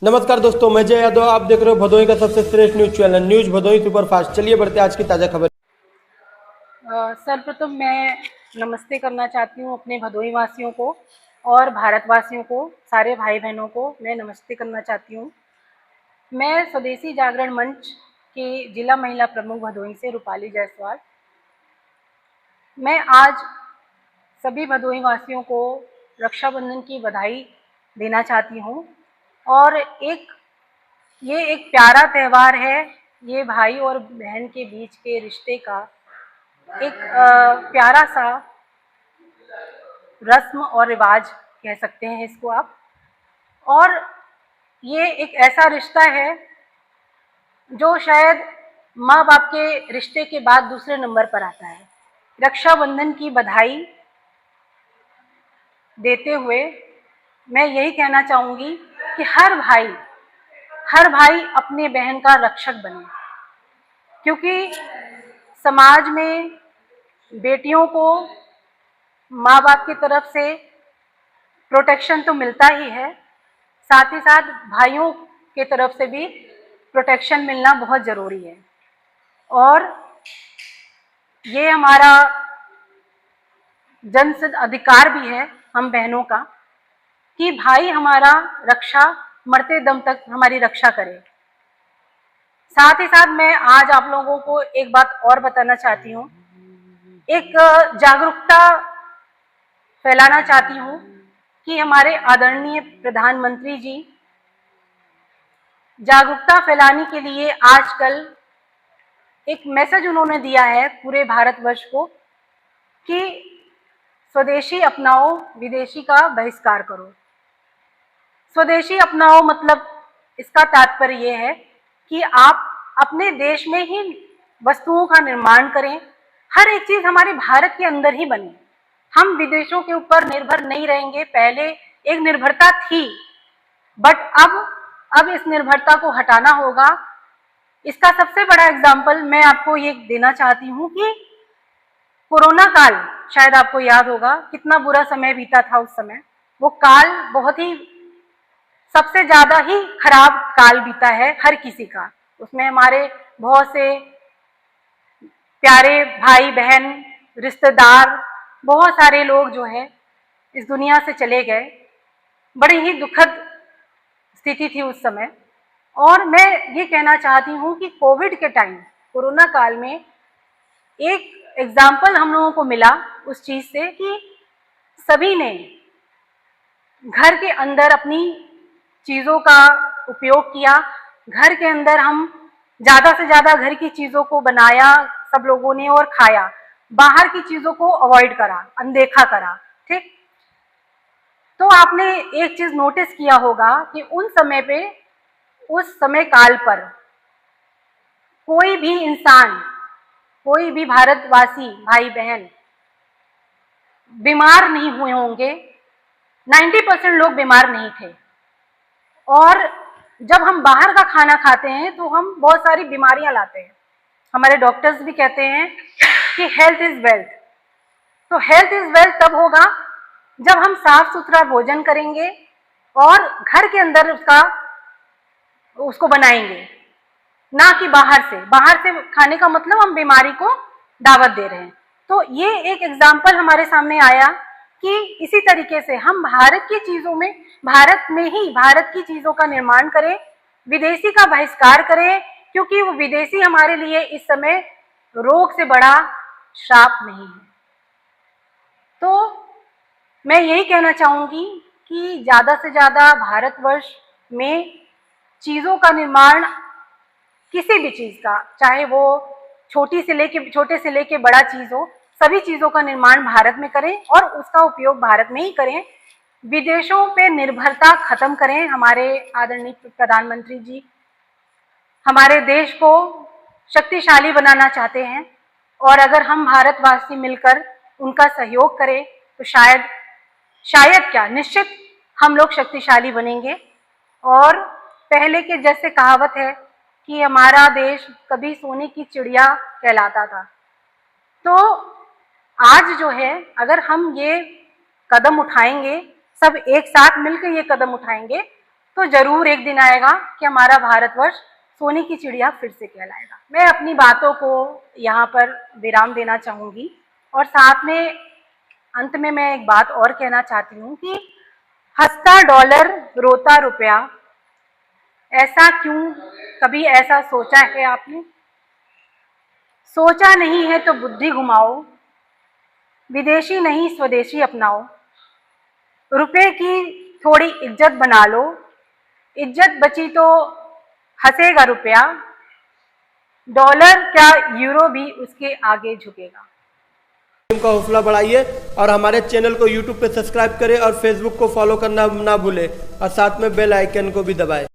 नमस्कार दोस्तों, मैं जय यादव। आप देख रहे हो भदोही का सबसे श्रेष्ठ news channel news Bhadohi superfast. चलिए बढ़ते हैं आज की ताजा खबर। सर्वप्रथम मैं नमस्ते करना चाहती हूँ अपने भदोही वासियों को और भारतवासियों को, सारे भाई बहनों को मैं नमस्ते करना चाहती हूँ। मैं स्वदेशी जागरण मंच की जिला महिला प्रमुख भदोही से रूपाली जायसवाल। मैं आज सभी भदोही वासियों को रक्षाबंधन की बधाई देना चाहती हूँ। और ये एक प्यारा त्यौहार है। ये भाई और बहन के बीच के रिश्ते का एक प्यारा सा रस्म और रिवाज कह सकते हैं इसको आप। और ये एक ऐसा रिश्ता है जो शायद माँ बाप के रिश्ते के बाद दूसरे नंबर पर आता है। रक्षाबंधन की बधाई देते हुए मैं यही कहना चाहूँगी कि हर भाई अपने बहन का रक्षक बने, क्योंकि समाज में बेटियों को माँ बाप की तरफ से प्रोटेक्शन तो मिलता ही है, साथ ही साथ भाइयों के तरफ से भी प्रोटेक्शन मिलना बहुत ज़रूरी है। और ये हमारा जन्मसिद्ध अधिकार भी है हम बहनों का कि भाई हमारा रक्षा मरते दम तक हमारी रक्षा करे। साथ ही साथ मैं आज आप लोगों को एक बात और बताना चाहती हूँ, एक जागरूकता फैलाना चाहती हूँ कि हमारे आदरणीय प्रधानमंत्री जी जागरूकता फैलाने के लिए आजकल एक मैसेज उन्होंने दिया है पूरे भारतवर्ष को कि स्वदेशी अपनाओ, विदेशी का बहिष्कार करो। स्वदेशी अपनाओ मतलब इसका तात्पर्य ये है कि आप अपने देश में ही वस्तुओं का निर्माण करें, हर एक चीज हमारे भारत के अंदर ही बने। हम विदेशों के ऊपर निर्भर नहीं रहेंगे। पहले एक निर्भरता थी, बट अब इस निर्भरता को हटाना होगा। इसका सबसे बड़ा एग्जाम्पल मैं आपको ये देना चाहती हूँ कि कोरोना काल, शायद आपको याद होगा कितना बुरा समय बीता था उस समय। वो काल बहुत ही सबसे ज्यादा ही खराब काल बीता है हर किसी का। उसमें हमारे बहुत से प्यारे भाई बहन, रिश्तेदार, बहुत सारे लोग जो है इस दुनिया से चले गए। बड़ी ही दुखद स्थिति थी उस समय। और मैं ये कहना चाहती हूँ कि कोविड के टाइम, कोरोना काल में एक एग्जाम्पल हम लोगों को मिला उस चीज से कि सभी ने घर के अंदर अपनी चीजों का उपयोग किया। घर के अंदर हम ज्यादा से ज्यादा घर की चीजों को बनाया सब लोगों ने और खाया। बाहर की चीजों को अवॉइड करा, अनदेखा करा। ठीक, तो आपने एक चीज नोटिस किया होगा कि उस समय काल पर कोई भी इंसान, कोई भी भारतवासी भाई बहन बीमार नहीं हुए होंगे। 90% लोग बीमार नहीं थे। और जब हम बाहर का खाना खाते हैं तो हम बहुत सारी बीमारियां लाते हैं। हमारे डॉक्टर्स भी कहते हैं कि हेल्थ इज वेल्थ। तो हेल्थ इज वेल्थ तब होगा जब हम साफ सुथरा भोजन करेंगे और घर के अंदर उसको बनाएंगे, ना कि बाहर से खाने का मतलब हम बीमारी को दावत दे रहे हैं। तो ये एक एग्जाम्पल हमारे सामने आया कि इसी तरीके से हम भारत की चीजों में, भारत में ही भारत की चीजों का निर्माण करें, विदेशी का बहिष्कार करें, क्योंकि वो विदेशी हमारे लिए इस समय रोग से बड़ा श्राप नहीं है। तो मैं यही कहना चाहूंगी कि ज्यादा से ज्यादा भारतवर्ष में चीजों का निर्माण, किसी भी चीज का, चाहे वो छोटे से लेके बड़ा चीज हो, सभी चीजों का निर्माण भारत में करें और उसका उपयोग भारत में ही करें। विदेशों पे निर्भरता खत्म करें। हमारे आदरणीय प्रधानमंत्री जी हमारे देश को शक्तिशाली बनाना चाहते हैं, और अगर हम भारतवासी मिलकर उनका सहयोग करें तो शायद क्या, निश्चित हम लोग शक्तिशाली बनेंगे। और पहले के जैसे कहावत है कि हमारा देश कभी सोने की चिड़िया कहलाता था। तो आज जो है, अगर हम ये कदम उठाएंगे, सब एक साथ मिलकर ये कदम उठाएंगे, तो जरूर एक दिन आएगा कि हमारा भारतवर्ष सोने की चिड़िया फिर से कहलाएगा। मैं अपनी बातों को यहाँ पर विराम देना चाहूँगी और साथ में अंत में मैं एक बात और कहना चाहती हूँ कि हंसता डॉलर रोता रुपया, ऐसा क्यों? कभी ऐसा सोचा है आपने? सोचा नहीं है तो बुद्धि घुमाओ, विदेशी नहीं स्वदेशी अपनाओ, रुपए की थोड़ी इज्जत बना लो, इज्जत बची तो हंसेगा रुपया, डॉलर क्या यूरो भी उसके आगे झुकेगा। का हौसला बढ़ाइए और हमारे चैनल को यूट्यूब पे सब्सक्राइब करें और फेसबुक को फॉलो करना ना भूलें और साथ में बेल आइकन को भी दबाएं।